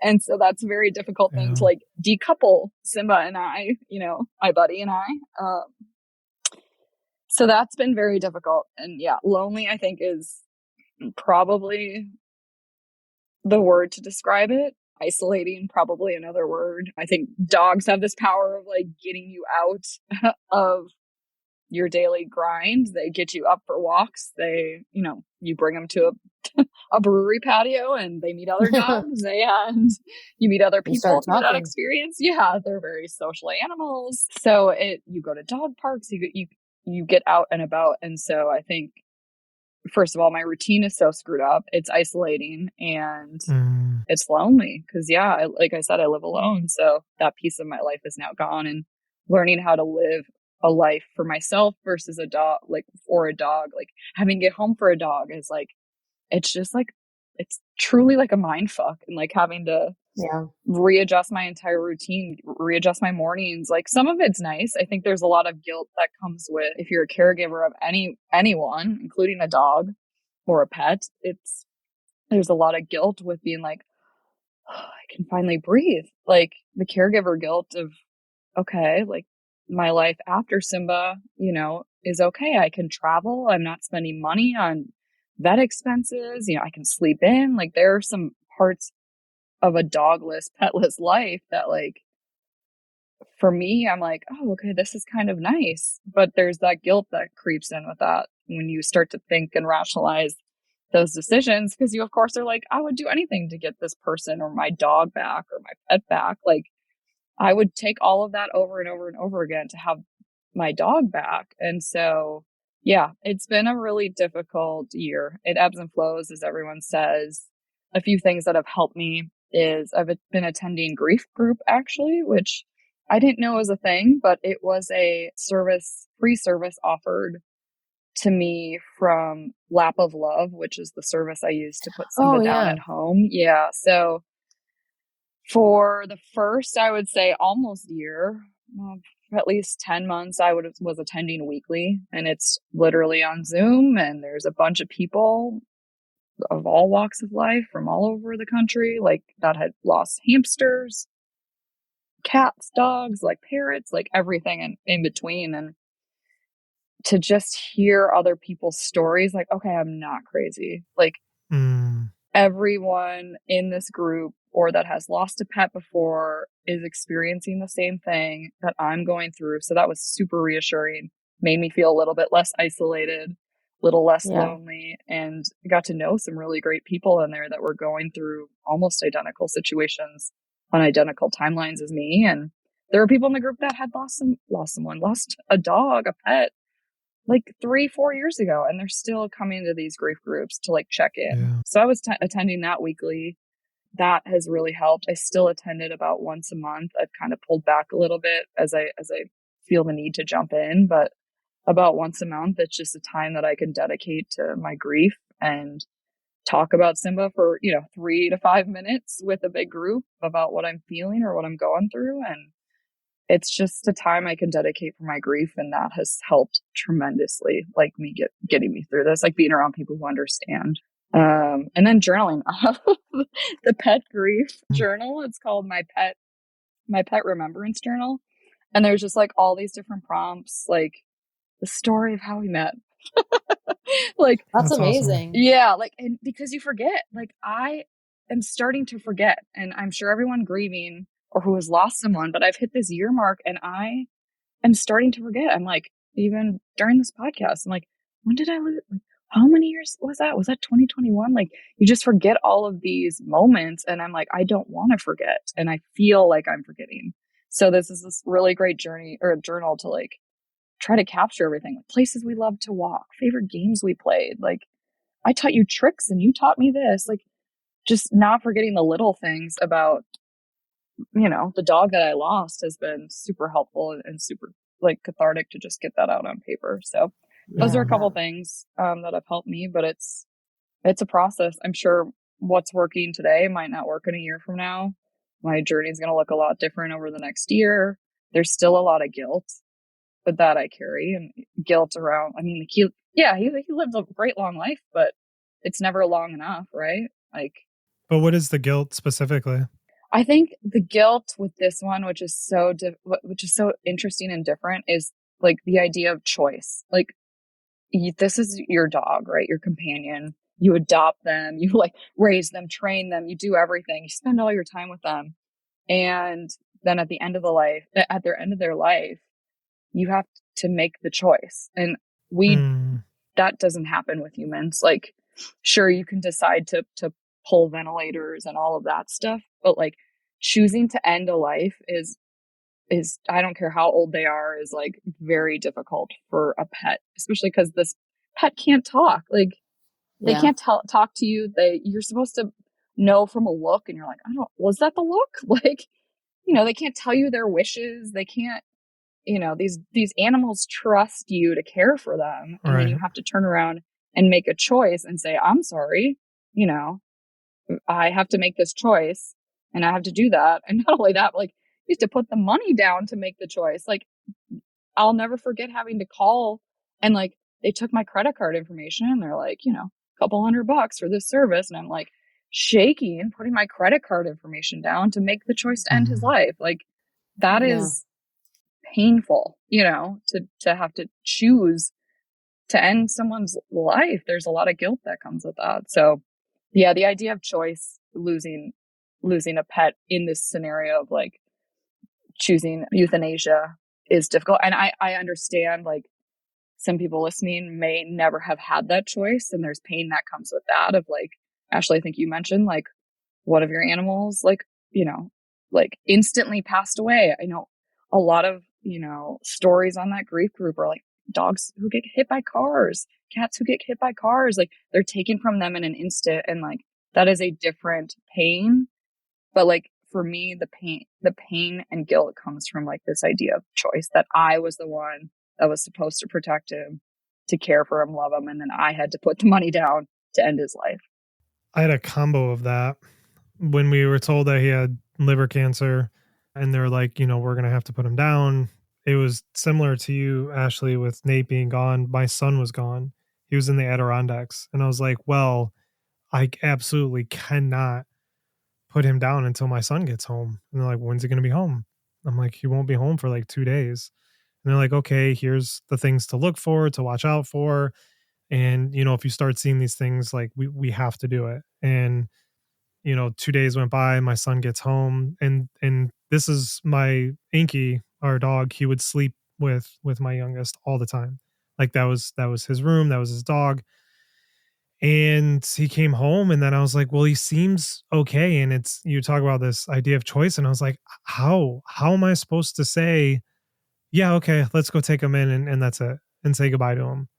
And so that's a very difficult thing to like decouple Simba and I, my buddy and I. So that's been very difficult. And yeah, lonely, I think, is probably the word to describe it. Isolating, probably another word. I think dogs have this power of like getting you out of your daily grind. They get you up for walks. They, you bring them to a brewery patio and they meet other dogs and you meet other people through that experience. Yeah, they're very social animals. So you go to dog parks, you get out and about. And so I think, first of all, my routine is so screwed up. It's isolating and it's lonely because, like I said, I live alone. So that piece of my life is now gone, and learning how to live a life for myself versus a dog, like for a dog, like having to get home for a dog is like, it's just like, it's truly like a mind fuck, and like having to readjust my entire routine, readjust my mornings. Like some of it's nice. I think there's a lot of guilt that comes with, if you're a caregiver of anyone, including a dog or a pet, there's a lot of guilt with being like, oh, I can finally breathe. Like the caregiver guilt of, okay, like my life after Simba, is okay. I can travel. I'm not spending money on vet expenses. I can sleep in. Like there are some parts of a dogless, petless life that, like, for me, I'm like, oh, okay, this is kind of nice. But there's that guilt that creeps in with that when you start to think and rationalize those decisions, because you, of course, are like, I would do anything to get this person or my dog back or my pet back. Like, I would take all of that over and over and over again to have my dog back. And so, yeah, it's been a really difficult year. It ebbs and flows, as everyone says. A few things that have helped me is I've been attending grief group, actually, which I didn't know was a thing, but it was a free service offered to me from Lap of Love, which is the service I use to put Simba down at home. Yeah. So for the first, I would say almost year, at least 10 months, I was attending weekly, and it's literally on Zoom, and there's a bunch of people of all walks of life from all over the country, like that had lost hamsters, cats, dogs, like parrots, like everything in between. And to just hear other people's stories, like, okay, I'm not crazy. Like everyone in this group or that has lost a pet before is experiencing the same thing that I'm going through. So that was super reassuring, made me feel a little bit less isolated, a little less lonely, and I got to know some really great people in there that were going through almost identical situations on identical timelines as me. And there were people in the group that had lost a dog, a pet, like 3-4 years ago, and they're still coming to these grief groups to like check in. Yeah. So I was attending that weekly. That has really helped. I still attend it about once a month. I've kind of pulled back a little bit as I feel the need to jump in, but about once a month, it's just a time that I can dedicate to my grief and talk about Simba for, 3 to 5 minutes with a big group about what I'm feeling or what I'm going through. And it's just a time I can dedicate for my grief. And that has helped tremendously, like me getting me through this, like being around people who understand. And then journaling. The pet grief journal. It's called my pet remembrance journal. And there's just like all these different prompts, like the story of how we met. Like that's amazing. Awesome. Yeah. Like, and because you forget, like I am starting to forget, and I'm sure everyone grieving or who has lost someone, but I've hit this year mark and I am starting to forget. I'm like, even during this podcast, I'm like, when did I lose? Like, how many years was that? Was that 2021? Like, you just forget all of these moments. And I'm like, I don't want to forget. And I feel like I'm forgetting. So this is this really great journey or journal to like try to capture everything, like places we love to walk, favorite games we played. Like, I taught you tricks and you taught me this. Like, just not forgetting the little things about, the dog that I lost has been super helpful and super like cathartic to just get that out on paper. So those are a Yeah. couple things that have helped me, but it's a process. I'm sure what's working today might not work in a year from now. My journey is going to look a lot different over the next year. There's still a lot of guilt, but that I carry, and guilt around. I mean, he lived a great long life, but it's never long enough, right? Like, But what is the guilt specifically? I think the guilt with this one, which is so interesting and different, is like the idea of choice. Like, this is your dog, right? Your companion. You adopt them, you like raise them, train them, you do everything. You spend all your time with them. And then at their end of their life, you have to make the choice. And that doesn't happen with humans. Like, sure, you can decide to pull ventilators and all of that stuff, but like choosing to end a life is I don't care how old they are, is like very difficult for a pet, especially because this pet can't talk. Like, they can't talk to you. You're supposed to know from a look, and you're like, was that the look? Like, they can't tell you their wishes. They can't, these animals trust you to care for them. And then you have to turn around and make a choice and say, I'm sorry, I have to make this choice and I have to do that. And not only that, like, you have to put the money down to make the choice. Like, I'll never forget having to call, and like, they took my credit card information and they're like, a couple $100 for this service. And I'm like shaking, putting my credit card information down to make the choice to end his life. Like, that is painful, to have to choose to end someone's life. There's a lot of guilt that comes with that. So yeah, the idea of choice, losing a pet in this scenario of like choosing euthanasia is difficult. And I understand, like, some people listening may never have had that choice, and there's pain that comes with that of like, Ashley, I think you mentioned, like, one of your animals, like, like instantly passed away. I know a lot of, stories on that grief group are like dogs who get hit by cars, cats who get hit by cars, like they're taken from them in an instant. And like, that is a different pain. But like, for me, the pain and guilt comes from like this idea of choice, that I was the one that was supposed to protect him, to care for him, love him. And then I had to put the money down to end his life. I had a combo of that when we were told that he had liver cancer, and they're like, we're going to have to put him down. It was similar to you, Ashley, with Nate being gone. My son was gone. He was in the Adirondacks. And I was like, well, I absolutely cannot put him down until my son gets home. And they're like, when's he going to be home? I'm like, he won't be home for like 2 days. And they're like, okay, here's the things to look for, to watch out for. And, if you start seeing these things, like we have to do it. And, 2 days went by, my son gets home, and this is my Inky, our dog. He would sleep with my youngest all the time. Like, that was his room. That was his dog. And he came home, and then I was like, well, he seems okay. And you talk about this idea of choice. And I was like, how am I supposed to say, yeah, okay, let's go take him in, and that's it, and say goodbye to him.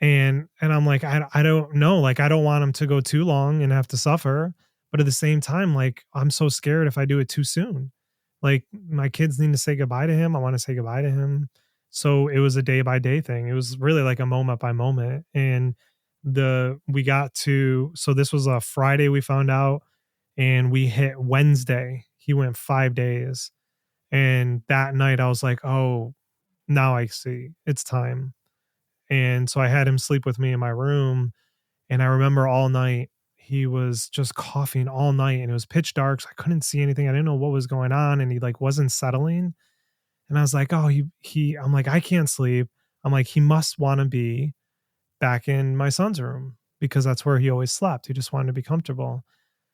And I'm like, I don't know. Like, I don't want him to go too long and have to suffer. But at the same time, like, I'm so scared if I do it too soon. Like, my kids need to say goodbye to him. I want to say goodbye to him. So it was a day by day thing. It was really like a moment by moment. And so this was a Friday we found out, and we hit Wednesday. He went 5 days. And that night I was like, oh, now I see it's time. And so I had him sleep with me in my room. And I remember all night he was just coughing all night, and it was pitch dark. So I couldn't see anything. I didn't know what was going on. And he like wasn't settling. And I was like, oh, I'm like, I can't sleep. I'm like, he must want to be back in my son's room, because that's where he always slept. He just wanted to be comfortable.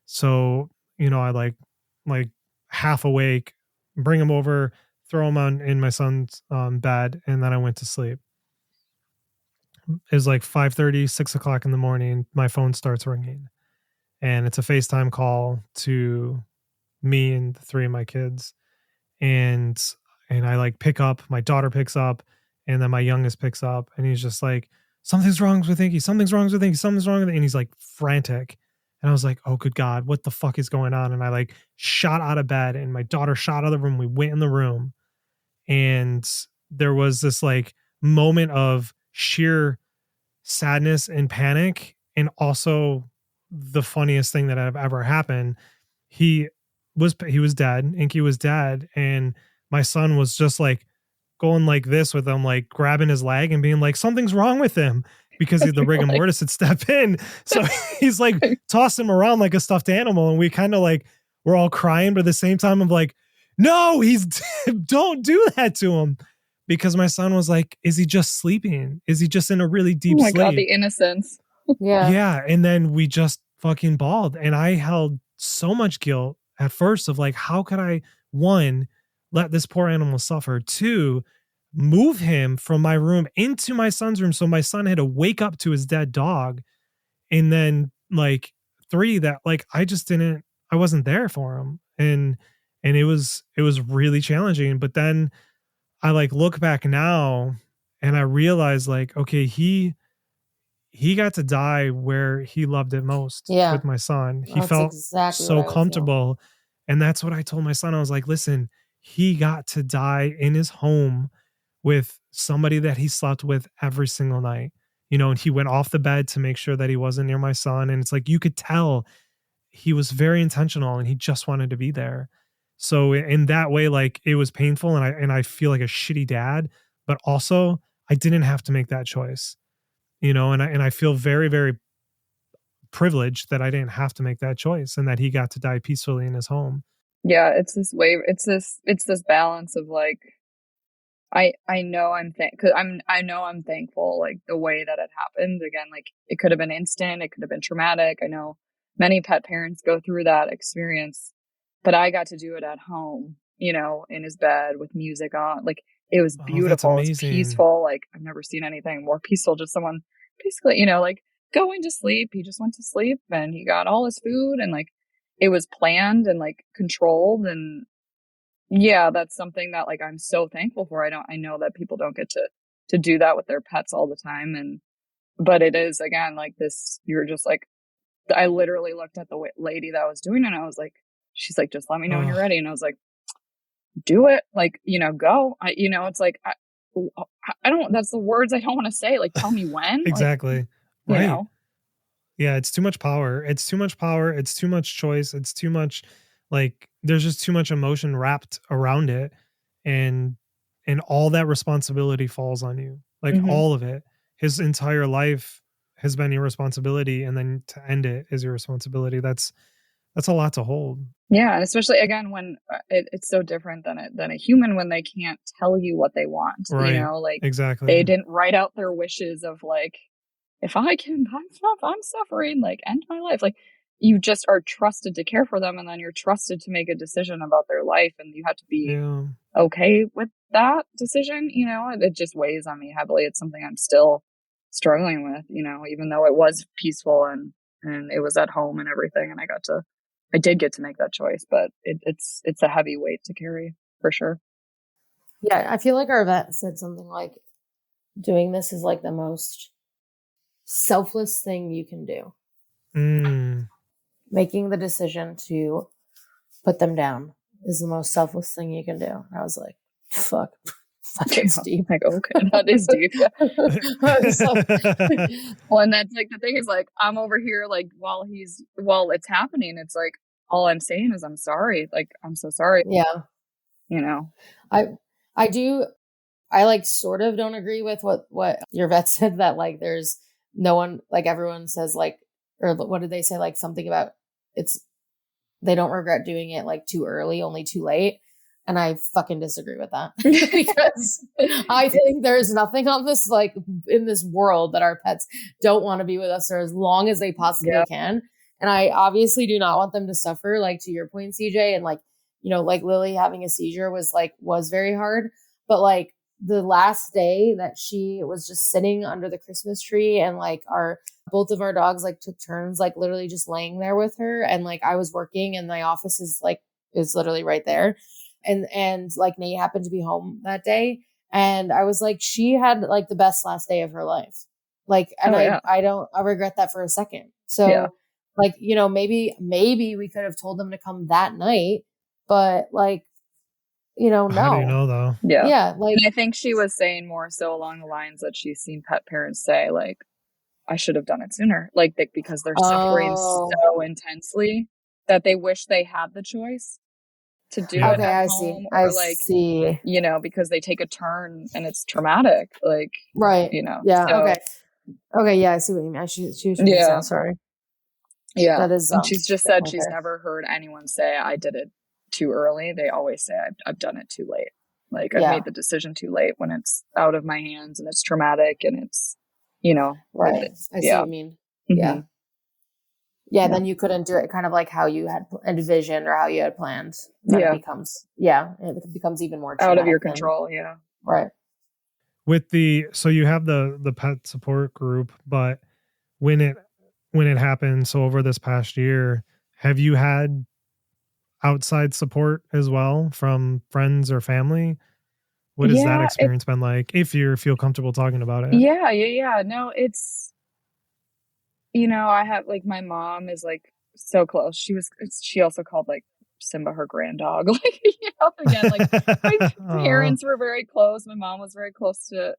So, I like half awake, bring him over, throw him in my son's bed. And then I went to sleep. It was like 5:30, 6:00 in the morning. My phone starts ringing, and it's a FaceTime call to me and the three of my kids. And I like pick up, my daughter picks up, and then my youngest picks up, and he's just like, something's wrong with Inky. Something's wrong with Inky. Something's wrong with Inky. And he's like frantic. And I was like, oh, good God, what the fuck is going on? And I like shot out of bed, and my daughter shot out of the room. We went in the room, and there was this like moment of sheer sadness and panic. And also the funniest thing that have ever happened, he was dead. Inky was dead. And my son was just like going like this with him, like grabbing his leg and being like, something's wrong with him, because the rigor mortis had stepped in. So he's like tossed him around like a stuffed animal. And we kind of like, we're all crying, but at the same time, I'm like, no, don't do that to him. Because my son was like, is he just sleeping? Is he just in a really deep sleep? God, the innocence. Yeah. Yeah. And then we just fucking bawled. And I held so much guilt at first of like, how could I, one, let this poor animal suffer? Two, move him from my room into my son's room. So my son had to wake up to his dead dog. And then like three, that like, I wasn't there for him. And it was really challenging. But then I like look back now and I realize like, okay, he got to die where he loved it most with my son. He felt exactly so comfortable. And that's what I told my son. I was like, listen, he got to die in his home with somebody that he slept with every single night, and he went off the bed to make sure that he wasn't near my son. And it's like, you could tell he was very intentional and he just wanted to be there. So in that way, like it was painful and I feel like a shitty dad, but also I didn't have to make that choice. And I feel very, very privileged that I didn't have to make that choice and that he got to die peacefully in his home. Yeah, it's this balance of like, I know I'm thankful, like the way that it happened. Again, like it could have been instant, it could have been traumatic. I know many pet parents go through that experience, but I got to do it at home, in his bed with music on. Like it was beautiful. It was peaceful. Like I've never seen anything more peaceful. Just someone basically, like going to sleep. He just went to sleep and he got all his food and like it was planned and like controlled. And yeah, that's something that like I'm so thankful for. I know that people don't get to do that with their pets all the time. But it is, again, like this, you're just like, I literally looked at the lady that was doing it and I was like, she's like, just let me know when you're ready. And I was like, do it. Like, go. It's like, I don't, that's the words I don't want to say. Like, tell me when. Exactly. Like, right. Yeah. It's too much power. It's too much power. It's too much choice. It's too much, like, there's just too much emotion wrapped around it. And all that responsibility falls on you. Like all of it. His entire life has been your responsibility. And then to end it is your responsibility. That's a lot to hold. Yeah. And especially again, when it's so different than a human, when they can't tell you what they want, right. Like exactly. They didn't write out their wishes of like, if I'm suffering, like end my life. Like you just are trusted to care for them. And then you're trusted to make a decision about their life. And you have to be okay with that decision. It just weighs on me heavily. It's something I'm still struggling with, even though it was peaceful and it was at home and everything. And I did get to make that choice, but it's a heavy weight to carry for sure. Yeah. I feel like our vet said something like doing this is like the most selfless thing you can do. Making the decision to put them down is the most selfless thing you can do. And I was like, fuck. That's deep. Like, okay, that is deep. Yeah. Well, and that's like the thing is like I'm over here like while it's happening, it's like all I'm saying is I'm sorry. Like I'm so sorry. Yeah. I like sort of don't agree with what your vet said, that like there's no one, like everyone says like, or what did they say? Like something about they don't regret doing it like too early, only too late. And I fucking disagree with that because I think there's nothing on this, like in this world, that our pets don't want to be with us for as long as they possibly can. And I obviously do not want them to suffer, like to your point, CJ. And like, like Lily having a seizure was very hard. But like the last day that she was just sitting under the Christmas tree and like both of our dogs like took turns, like literally just laying there with her. And like I was working and my office is literally right there. And like Nate happened to be home that day. And I was like, she had like the best last day of her life. Like, and I regret that for a second. So like, maybe we could have told them to come that night, but like, no. How do you know though? Yeah. Yeah. Like, and I think she was saying more so along the lines that she's seen pet parents say, like, I should have done it sooner. Like, because they're suffering so intensely that they wish they had the choice to do it at home, or see. Because they take a turn and it's traumatic. Like, right. Yeah. So, okay. Yeah. I see what you mean. Yeah. Sorry. Yeah. That is. And she's just said she's never heard anyone say, I did it too early. They always say, I've done it too late. Like, I made the decision too late when it's out of my hands and it's traumatic and it's, right. I see what you mean. Mm-hmm. Yeah. Then you couldn't do it kind of like how you had envisioned or how you had planned. Then it becomes, it becomes even more out of your control. Right. With so you have the pet support group, but when it happened, so over this past year, have you had outside support as well from friends or family? What has that experience been like, if you feel comfortable talking about it? Yeah. No, it's, I have, like, my mom is, like, so close. She also called, like, Simba her grand dog. Like, again, like, my parents were very close. My mom was very close to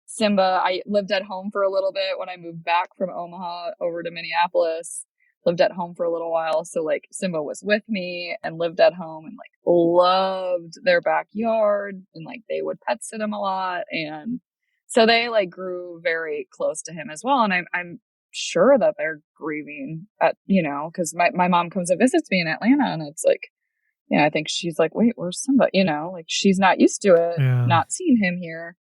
Simba. I lived at home for a little bit when I moved back from Omaha over to Minneapolis. Lived at home for a little while. So, like, Simba was with me and lived at home and, like, loved their backyard, and, like, they would pet sit him a lot. And so they, like, grew very close to him as well. And I'm sure that they're grieving at, because my mom comes and visits me in Atlanta, and it's like, I think she's like, wait, where's Simba? Like, she's not used to it, not seeing him here.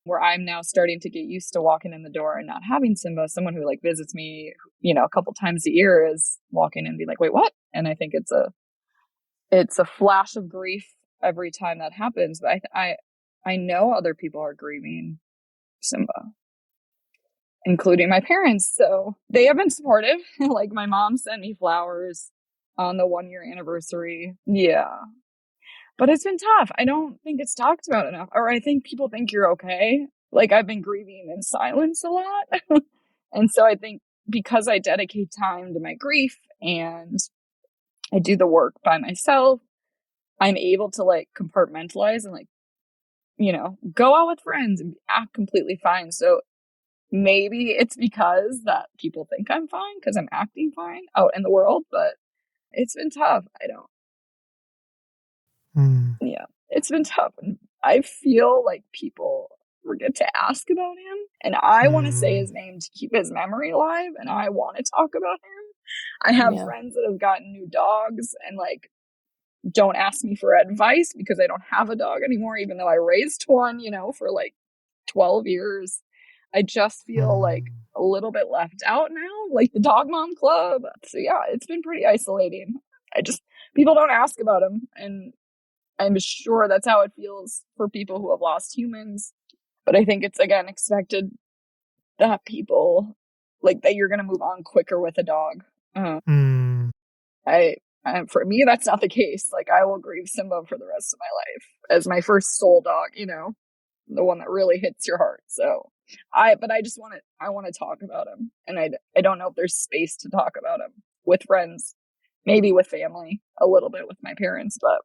Where I'm now starting to get used to walking in the door and not having Simba. Someone who, like, visits me, a couple times a year is walking in and be like, wait, what? And I think it's a flash of grief every time that happens. But I know other people are grieving Simba, including my parents. So they have been supportive. Like, my mom sent me flowers on the 1-year anniversary. Yeah. But it's been tough. I don't think it's talked about enough. Or I think people think you're okay. Like, I've been grieving in silence a lot. And so I think because I dedicate time to my grief and I do the work by myself, I'm able to, like, compartmentalize and, like, go out with friends and act completely fine. So maybe it's because that people think I'm fine because I'm acting fine out in the world, but it's been tough. Yeah, it's been tough. And I feel like people forget to ask about him. And I want to say his name to keep his memory alive. And I want to talk about him. I have friends that have gotten new dogs and, like, don't ask me for advice because I don't have a dog anymore, even though I raised one, for like 12 years. I just feel like a little bit left out now, like the dog mom club. So yeah, it's been pretty isolating. People don't ask about him. And I'm sure that's how it feels for people who have lost humans. But I think it's, again, expected that people, like, that you're going to move on quicker with a dog. For me, that's not the case. Like, I will grieve Simba for the rest of my life as my first soul dog, the one that really hits your heart. So I want to talk about him. And I don't know if there's space to talk about him with friends, maybe with family, a little bit with my parents, but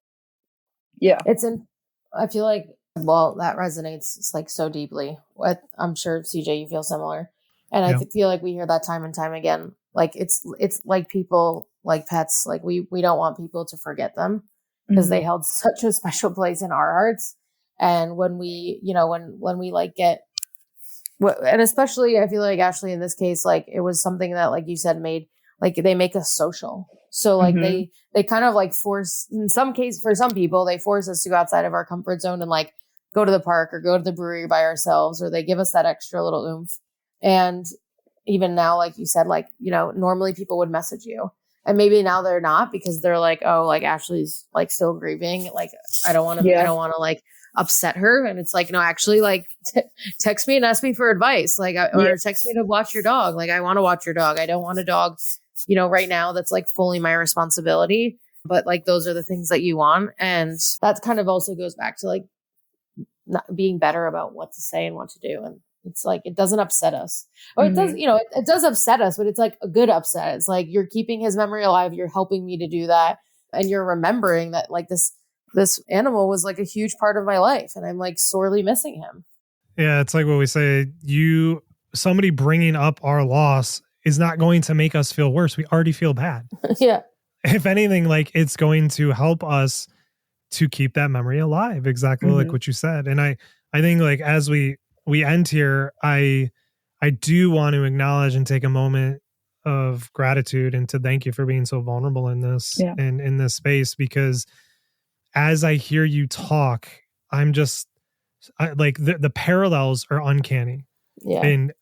yeah. I feel like, well, that resonates, like, so deeply with, I'm sure, CJ, you feel similar. And I feel like we hear that time and time again. Like, it's like people, like pets, like we don't want people to forget them because they held such a special place in our hearts. And when we, when we, like, get, and especially I feel like Ashley in this case, like, it was something that, like you said, they make us social. So, like, they kind of, like, force, in some cases, for some people, they force us to go outside of our comfort zone and, like, go to the park or go to the brewery by ourselves, or they give us that extra little oomph. And even now, like you said, like, normally people would message you, and maybe now they're not because they're like, oh, like, Ashley's, like, still grieving. Like, I don't want to like upset her. And it's like, no, actually, like, text me and ask me for advice. Like, or text me to watch your dog. Like, I want to watch your dog. I don't want a dog, right now that's, like, fully my responsibility, but, like, those are the things that you want. And that kind of also goes back to, like, not being better about what to say and what to do. And it's like, it doesn't upset us, or it does, it does upset us, but it's, like, a good upset. It's like, you're keeping his memory alive. You're helping me to do that. And you're remembering that, like, this this animal was like a huge part of my life, and I'm like sorely missing him. Yeah, it's like what we say, somebody bringing up our loss is not going to make us feel worse. We already feel bad. Yeah. If anything, like it's going to help us to keep that memory alive. Exactly like what you said. And I think like as we end here, I do want to acknowledge and take a moment of gratitude and to thank you for being so vulnerable in this and in this space, because as I hear you talk, I'm just like the parallels are uncanny. Yeah. And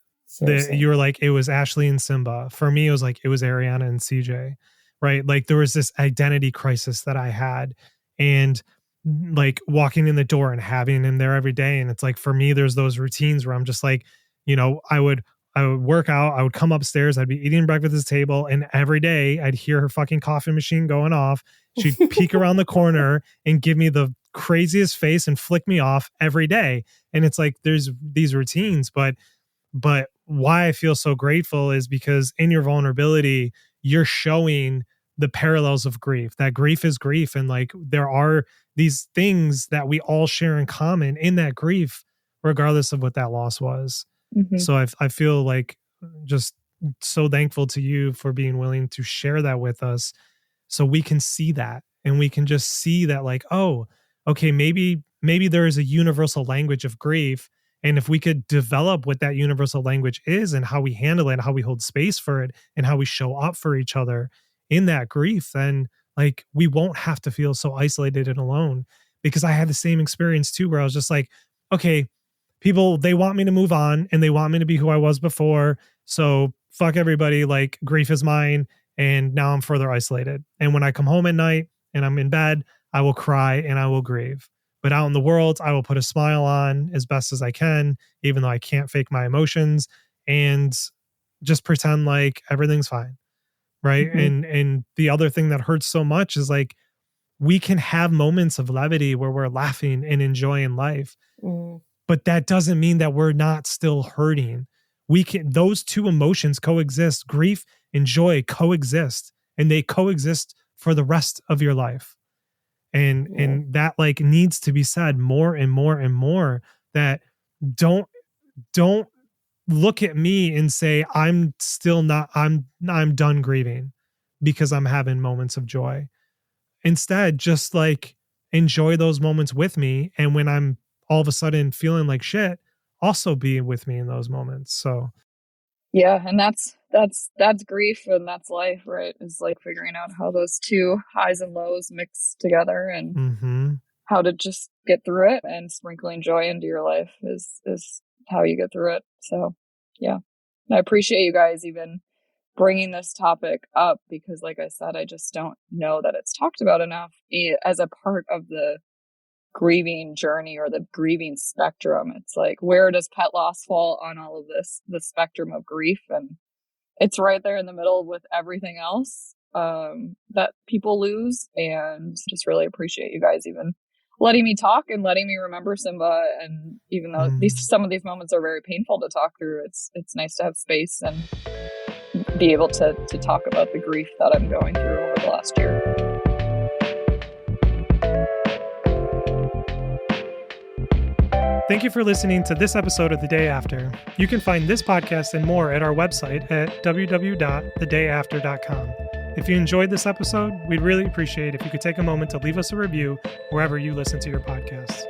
you were like, it was Ashley and Simba. For me, it was like, it was Ariana and CJ, right? Like there was this identity crisis that I had, and like walking in the door and having him there every day. And it's like, for me, there's those routines where I'm just like, you know, I would work out. I would come upstairs. I'd be eating breakfast at the table. And every day I'd hear her fucking coffee machine going off. She'd peek around the corner and give me the craziest face and flick me off every day. And it's like, there's these routines, but why I feel so grateful is because in your vulnerability, you're showing the parallels of grief, that grief is grief. And like, there are these things that we all share in common in that grief, regardless of what that loss was. So I feel like just so thankful to you for being willing to share that with us, so we can see that and we can just see that like, oh, okay, maybe there is a universal language of grief. And if we could develop what that universal language is and how we handle it and how we hold space for it and how we show up for each other in that grief, then like we won't have to feel so isolated and alone. Because I had the same experience too, where I was just like, okay, people, they want me to move on and they want me to be who I was before. So fuck everybody, like grief is mine. And now I'm further isolated. And when I come home at night and I'm in bed, I will cry and I will grieve. But out in the world, I will put a smile on as best as I can, even though I can't fake my emotions, and just pretend like everything's fine. Right. And the other thing that hurts so much is like, we can have moments of levity where we're laughing and enjoying life. But that doesn't mean that we're not still hurting. Those two emotions coexist. Grief and joy coexist, and they coexist for the rest of your life. And that like needs to be said more and more and more, that don't look at me and say, I'm done grieving because I'm having moments of joy. Instead, just like enjoy those moments with me. And when I'm all of a sudden feeling like shit, also be with me in those moments. So yeah, and that's grief and that's life, right? Is like figuring out how those two highs and lows mix together and how to just get through it, and sprinkling joy into your life is how you get through it. So yeah, and I appreciate you guys even bringing this topic up, because like I said, I just don't know that it's talked about enough as a part of the grieving journey or the grieving spectrum. It's like, where does pet loss fall on all of this, the spectrum of grief? And it's right there in the middle with everything else that people lose. And just really appreciate you guys even letting me talk and letting me remember Simba. And even though some of these moments are very painful to talk through, it's nice to have space and be able to talk about the grief that I'm going through over the last year. Thank you for listening to this episode of The Day After. You can find this podcast and more at our website at www.thedayafter.com. If you enjoyed this episode, we'd really appreciate if you could take a moment to leave us a review wherever you listen to your podcasts.